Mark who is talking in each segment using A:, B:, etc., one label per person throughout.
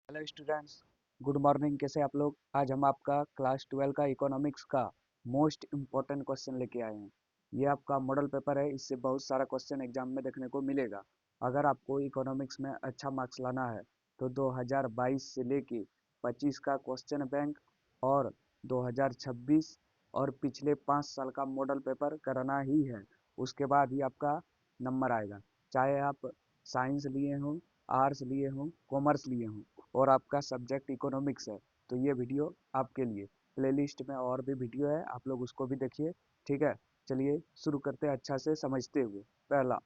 A: Hello students, good morning. कैसे आप लोग? आज हम आपका क्लास 12 का इकोनॉमिक्स का मोस्ट इम्पोर्टेंट क्वेश्चन लेके आए हैं। ये आपका मॉडल पेपर है, इससे बहुत सारा क्वेश्चन एग्जाम में देखने को मिलेगा। अगर आपको इकोनॉमिक्स में अच्छा मार्क्स लाना है तो 2022 से लेके 25 का क्वेश्चन बैंक और 2026 और पिछले 5 साल का मॉडल पेपर करना ही है। उसके बाद ही आपका नंबर आएगा, चाहे आप साइंस लिए हों, आर्ट्स लिए हों, कॉमर्स लिए हों और आपका सब्जेक्ट इकोनॉमिक्स है तो ये वीडियो आपके लिए। प्लेलिस्ट में और भी वीडियो है, आप लोग उसको भी देखिए। ठीक है, चलिए शुरू करते हैं अच्छा से समझते हुए। पहला,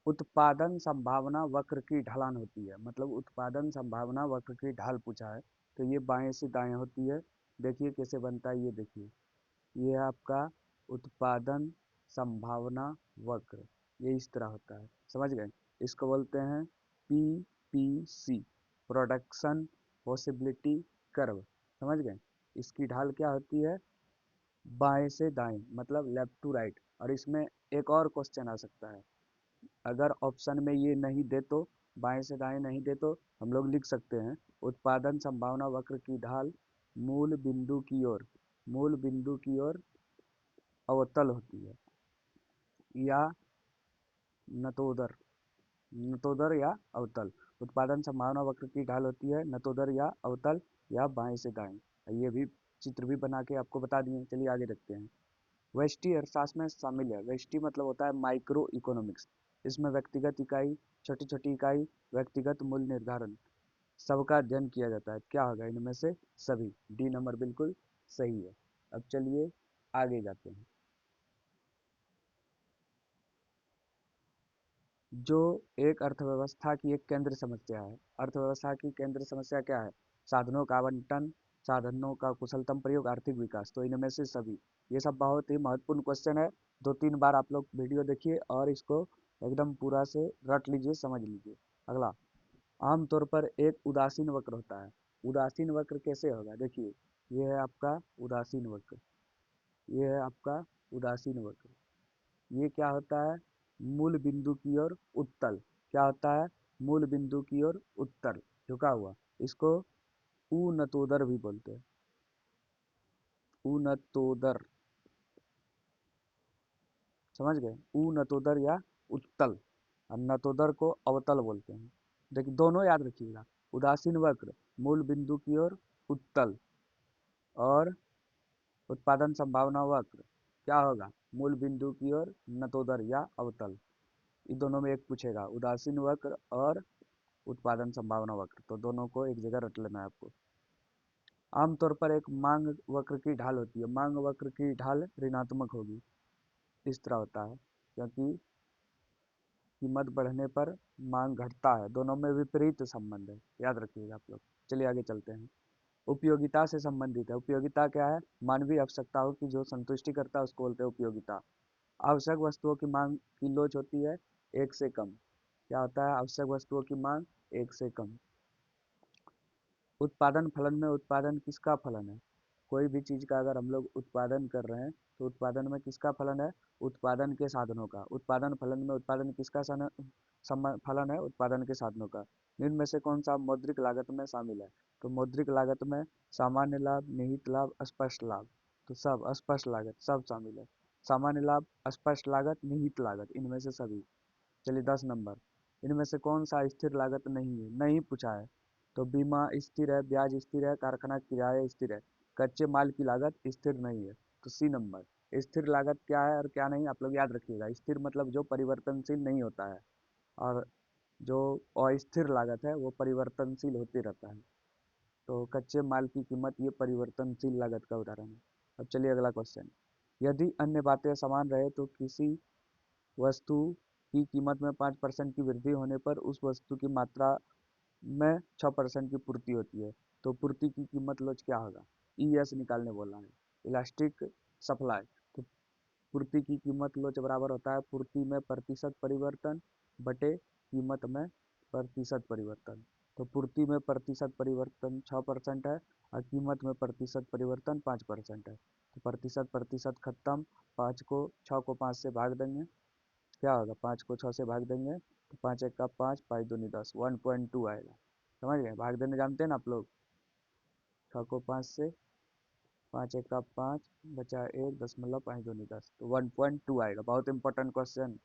A: उत्पादन संभावना वक्र की ढलान होती है। मतलब उत्पादन संभावना वक्र की ढाल पूछा है तो ये बाएं से दाएं होती है। देखिए कैसे बनता है, ये देखिए। ये है आपका उत्पादन संभावना वक्र, ये इस तरह होता है, समझ गए? इसको बोलते हैं PPC, प्रोडक्शन पॉसिबिलिटी कर्व। समझ गए? इसकी ढाल क्या होती है? बाएं से दाएं, मतलब लेफ्ट टू राइट। और इसमें एक और क्वेश्चन आ सकता है, अगर ऑप्शन में ये नहीं दे तो, बाएं से दाएं नहीं दे तो हम लोग लिख सकते हैं उत्पादन संभावना वक्र की ढाल मूल बिंदु की ओर अवतल होती है या नतोदर। नतोदर या अवतल। उत्पादन संभावना वक्र की ढाल होती है नतोदर या अवतल या बाएं से दाएं। ये भी चित्र भी बना के आपको बता दिए। चलिए आगे देखते हैं। व्यष्टि अर्थशास्त्र में शामिल है। व्यष्टि मतलब होता है माइक्रो इकोनॉमिक्स। इसमें व्यक्तिगत इकाई, छोटी छोटी इकाई, व्यक्तिगत मूल्य निर्धारण सबका अध्ययन किया जाता है। क्या होगा इनमें से? सभी। डी नंबर बिल्कुल सही है। अब चलिए आगे जाते हैं। जो एक अर्थव्यवस्था की एक केंद्र समस्या है। अर्थव्यवस्था की केंद्र समस्या क्या है? साधनों का आवंटन, साधनों का कुशलतम प्रयोग, आर्थिक विकास। तो इनमें से सभी। ये सब बहुत ही महत्वपूर्ण क्वेश्चन है। 2-3 बार आप लोग वीडियो देखिए और इसको एकदम पूरा से रट लीजिए, समझ लीजिए। अगला, आमतौर पर एक उदासीन वक्र होता है। उदासीन वक्र कैसे होगा? देखिए, ये है आपका उदासीन वक्र, ये है आपका उदासीन वक्र। ये क्या होता है? मूल बिंदु की ओर उत्तल। क्या होता है? मूल बिंदु की ओर उत्तल, झुका हुआ। इसको उनतोदर भी बोलते हैं। उनतोदर, समझ गए? उनतोदर या उत्तल। और नतोदर को अवतल बोलते हैं। देखिए दोनों याद रखिएगा। उदासीन वक्र मूल बिंदु की ओर उत्तल, और उत्पादन संभावना वक्र क्या होगा? मूल बिंदु की ओर नतोदर या अवतल। इन दोनों में एक पूछेगा, उदासीन वक्र और उत्पादन संभावना वक्र। तो दोनों को एक जगह रट लेना है आपको। आमतौर पर एक मांग वक्र की ढाल होती है। मांग वक्र की ढाल ऋणात्मक होगी। इस तरह होता है क्योंकि कीमत बढ़ने पर मांग घटता है। दोनों में विपरीत संबंध है, याद रखिएगा आप लोग। चलिए आगे चलते हैं। उपयोगिता से संबंधित है। उपयोगिता क्या है? मानवीय आवश्यकताओं की जो संतुष्टि करता है उसको बोलते हैं उपयोगिता। आवश्यक वस्तुओं की मांग की लोच होती है एक से कम। क्या होता है? आवश्यक वस्तुओं की मांग एक से कम। उत्पादन फलन में उत्पादन किसका फलन है? कोई भी चीज़ का अगर हम लोग उत्पादन कर रहे हैं तो उत्पादन में किसका फलन है? उत्पादन के साधनों का। उत्पादन फलन में उत्पादन किसका फलन है? उत्पादन के साधनों का। निम्न में से कौन सा मौद्रिक लागत में शामिल है? तो मौद्रिक लागत में सामान्य लाभ, निहित लाभ, स्पष्ट लाभ। तो सब स्पष्ट लागत सब शामिल है। सामान्य लाभ, स्पष्ट लागत, निहित लागत, इनमें से सभी। चलिए 10 नंबर, इनमें से कौन सा स्थिर लागत नहीं है? नहीं पूछा है। तो बीमा स्थिर है, ब्याज स्थिर है, कारखाना किराया स्थिर है, कच्चे माल की लागत स्थिर नहीं है। तो सी नंबर। स्थिर लागत क्या है और क्या नहीं, आप लोग याद रखिएगा। स्थिर मतलब जो परिवर्तनशील नहीं होता है, और जो अस्थिर लागत है वो परिवर्तनशील होते रहता है। तो कच्चे माल की कीमत ये परिवर्तनशील लागत का उदाहरण है। अब चलिए अगला क्वेश्चन। यदि अन्य बातें समान रहे तो किसी वस्तु की कीमत में 5% की वृद्धि होने पर उस वस्तु की मात्रा में 6% की पूर्ति होती है। तो पूर्ति की कीमत लोच क्या होगा? ES निकालने बोला है, इलास्टिक सप्लाई। तो पूर्ति की कीमत लोच बराबर होता है पूर्ति में प्रतिशत परिवर्तन बटे कीमत में प्रतिशत परिवर्तन। तो पूर्ति में प्रतिशत परिवर्तन 6% है और कीमत में प्रतिशत परिवर्तन 5% है। तो प्रतिशत प्रतिशत खत्म, 6 को 5 से भाग देंगे, क्या होगा? 5 को 6 से भाग देंगे तो 5 एक का 5, 5 दूनी 10, 1.2 आएगा। समझ गए, भाग देने जानते हैं ना आप लोग। 6 को 5 से, 5 × 1 = 5, बचा 1, 10 × 5 = 10, तो 1.2 आएगा। बहुत इंपॉर्टेंट क्वेश्चन।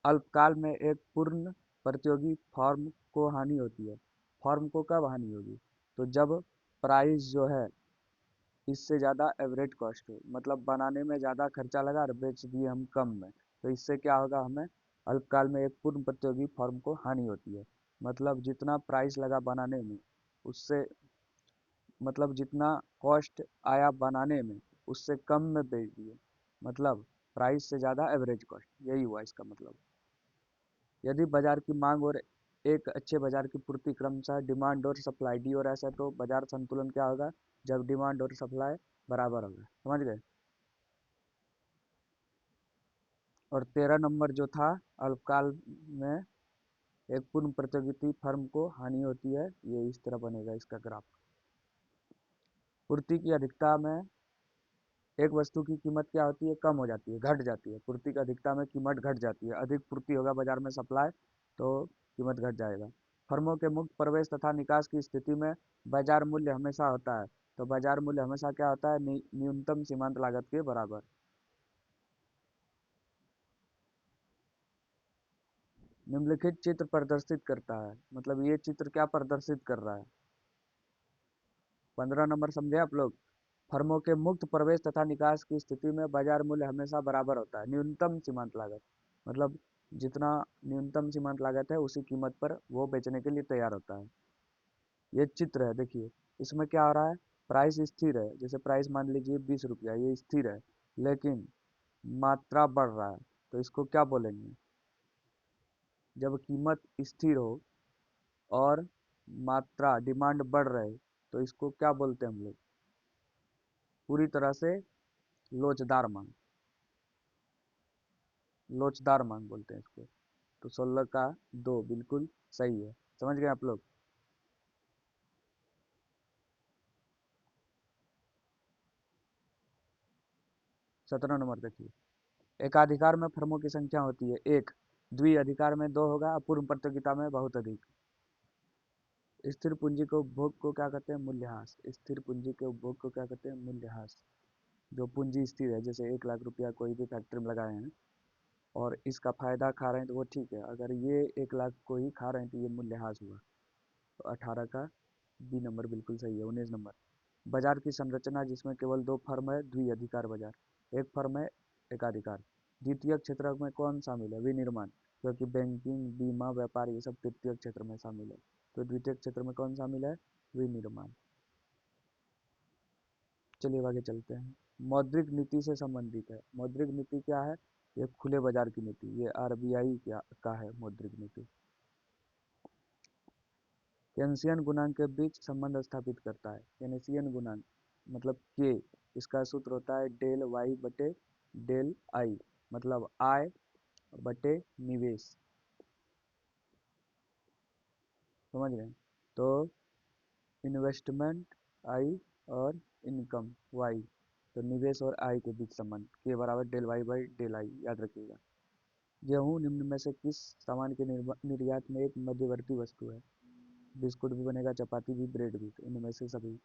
A: अल्पकाल में एक पूर्ण प्रतियोगी फॉर्म को हानि होती है। फॉर्म को कब हानि होगी? तो जब प्राइस जो है इससे ज़्यादा एवरेज कॉस्ट हो, मतलब बनाने में ज़्यादा खर्चा लगा और बेच दिए हम कम में, तो इससे क्या होगा, हमें अल्पकाल में एक पूर्ण प्रतियोगी फॉर्म को हानि होती है। मतलब जितना प्राइस लगा बनाने में, उससे मतलब जितना कॉस्ट आया बनाने में, उससे कम में बेच दिए, मतलब प्राइस से ज़्यादा एवरेज कॉस्ट, यही हुआ इसका मतलब। यदि बाजार की मांग और एक अच्छे बाजार की पूर्ति क्रमशः डिमांड और सप्लाई डी और एस है, तो बाजार संतुलन क्या होगा? जब डिमांड और सप्लाई बराबर होगा। समझ गए। और 13 नंबर जो था, अल्पकाल में एक पूर्ण प्रतियोगिता फर्म को हानि होती है, ये इस तरह बनेगा इसका ग्राफ। पूर्ति की अधिकता में एक वस्तु की कीमत क्या होती है? कम हो जाती है, घट जाती है। पूर्ति की अधिकता में कीमत घट जाती है। अधिक पूर्ति होगा बाजार में सप्लाई, तो कीमत घट जाएगा। फर्मों के मुक्त प्रवेश तथा निकास की स्थिति में बाजार मूल्य हमेशा होता है। तो बाजार मूल्य हमेशा क्या होता है? न्यूनतम सीमांत लागत के बराबर। निम्नलिखित चित्र प्रदर्शित करता है, मतलब ये चित्र क्या प्रदर्शित कर रहा है? 15 नंबर समझे आप लोग। फर्मों के मुक्त प्रवेश तथा निकास की स्थिति में बाजार मूल्य हमेशा बराबर होता है। न्यूनतम सीमांत लागत, मतलब जितना न्यूनतम सीमांत लागत है उसी कीमत पर वो बेचने के लिए तैयार होता है। ये चित्र है, देखिए इसमें क्या हो रहा है? प्राइस स्थिर है, जैसे प्राइस मान लीजिए 20 रुपया, ये स्थिर है, लेकिन मात्रा बढ़ रहा है, तो इसको क्या बोलेंगे? जब कीमत स्थिर हो और मात्रा डिमांड बढ़ रहे, तो इसको क्या बोलते हैं हम लोग? पूरी तरह से लोचदार मांग, लोचदार मांग बोलते हैं इसको। तो 16 का 2 बिल्कुल सही है। समझ गए आप लोग। 17 नंबर देखिए। एकाधिकार में फर्मों की संख्या होती है 1, द्विअधिकार में 2 होगा, अपूर्ण प्रतियोगिता में बहुत अधिक। स्थिर पूंजी के उपभोग को क्या कहते हैं? मूल्यह्रास। स्थिर पूंजी के उपभोग को क्या कहते हैं? मूल्यह्रास। जो पूंजी स्थिर है, जैसे 1 लाख रुपया कोई भी फैक्ट्री में लगाए हैं और इसका फायदा खा रहे हैं, तो वो ठीक है। अगर ये 1 लाख को ही खा रहे हैं, तो ये मूल्यह्रास हुआ। तो 18 का B नंबर बिल्कुल सही है। 19 नंबर, बाजार की संरचना जिसमें केवल 2 फर्म है, द्विअधिकार बाजार। एक फर्म है, एकाधिकार। द्वितीय क्षेत्र में कौन शामिल है? विनिर्माण, क्योंकि बैंकिंग, बीमा, व्यापार ये सब तृतीय क्षेत्र में शामिल है। तो द्वितीय क्षेत्र में कौन शामिल है? विनिर्माण। चलिए आगे चलते हैं। मौद्रिक नीति से संबंधित है। मौद्रिक नीति क्या है? ये खुले बाजार की नीति, ये RBI का है मौद्रिक नीति। केन्सियन गुणांक के बीच संबंध स्थापित करता है। केन्सियन गुणांक मतलब के, इसका सूत्र होता है डेल वाई बटे डेल आई, मतलब आय बटे निवेश। समझ गए। तो इन्वेस्टमेंट आई और इनकम वाई, तो निवेश और आय के बीच संबंध के बराबर del Y by del I, याद रखिएगा। गेहूं निम्न में से किस सामान के निर्यात में एक मध्यवर्ती वस्तु है? बिस्कुट भी बनेगा, चपाती भी, ब्रेड भी, तो इनमें से सभी।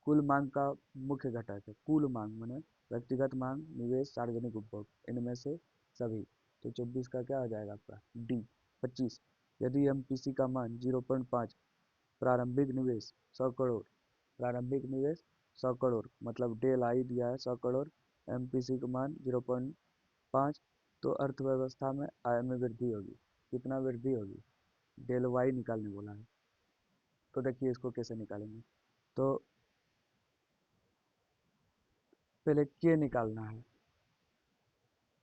A: कुल मांग का मुख्य घटक है। कुल मांग माने व्यक्तिगत मांग, निवेश, सार्वजनिक उपभोग, इनमें से सभी। तो 24 का क्या हो जाएगा आपका? डी। 25, यदि MPC का मान 0.5, प्रारंभिक निवेश 100 करोड़, प्रारंभिक निवेश 100 करोड़, मतलब डेल आई दिया है 100 करोड़, MPC का मान 0.5, तो अर्थव्यवस्था में आय में वृद्धि होगी। कितना वृद्धि होगी? डेल वाई निकालने बोला है। तो देखिए इसको कैसे निकालेंगे। तो पहले के निकालना है,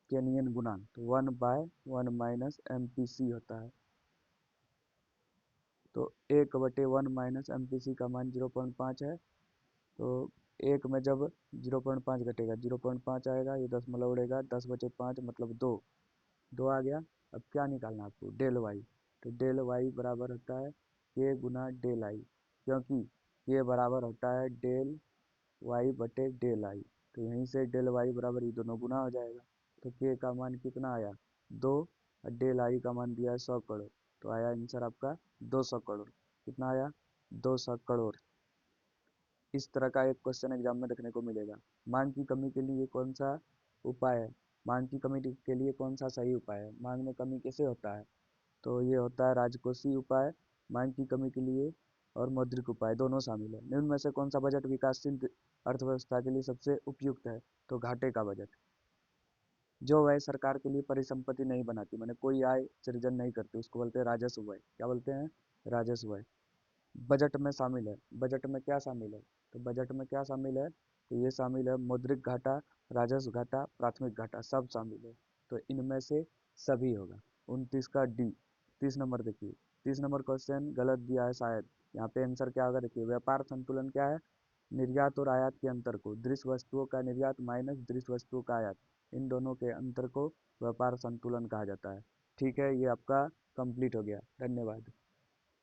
A: केनियन गुणांक, तो 1/1 - MPC होता है। तो 1/1 - MPC का मान 0.5 है। तो एक में जब 0.5 घटेगा, 0.5 आएगा, ये दशमलव उड़ेगा, 10/5 मतलब 2, 2 आ गया। अब क्या निकालना है आपको? Del Y. तो डेल वाई बराबर होता है के गुना डेल आई, क्योंकि के बराबर होता है डेल वाई बटे डेल आई। तो यहीं से डेल वाई बराबर ये दोनों गुना हो जाएगा। तो के का मान कितना आया? 2, और डेल आई का मान दिया है 100 करोड़। तो आया आंसर आपका 200 करोड़। कितना आया? 200 करोड़। इस तरह का एक क्वेश्चन एग्जाम में देखने को मिलेगा। मांग की कमी के लिए कौन सा उपाय है? मांग की कमी के लिए कौन सा सही उपाय है? मांग में कमी कैसे होता है? तो ये होता है राजकोषीय उपाय, मांग की कमी के लिए, और मौद्रिक उपाय दोनों शामिल है। निम्न में से कौन सा बजट विकासशील अर्थव्यवस्था के लिए सबसे उपयुक्त है? तो घाटे का बजट। जो व्यय सरकार के लिए परिसंपत्ति नहीं बनाती, मैंने कोई आय सृजन नहीं करती, उसको बोलते हैं राजस्व व्यय। क्या बोलते हैं? राजस्व व्यय। बजट में शामिल है। बजट में क्या शामिल है? तो बजट में क्या शामिल है? तो ये शामिल है मौद्रिक घाटा, राजस्व घाटा, प्राथमिक घाटा, सब शामिल है। तो इनमें से सभी होगा। 29 का डी। 30 नंबर देखिए। 30 नंबर क्वेश्चन गलत दिया है शायद। यहाँ पे आंसर क्या होगा देखिए। व्यापार संतुलन क्या है? निर्यात और आयात के अंतर को, दृश्य वस्तुओं का निर्यात माइनस दृश्य वस्तुओं का आयात, इन दोनों के अंतर को व्यापार संतुलन कहा जाता है। ठीक है, ये आपका कंप्लीट हो गया। धन्यवाद।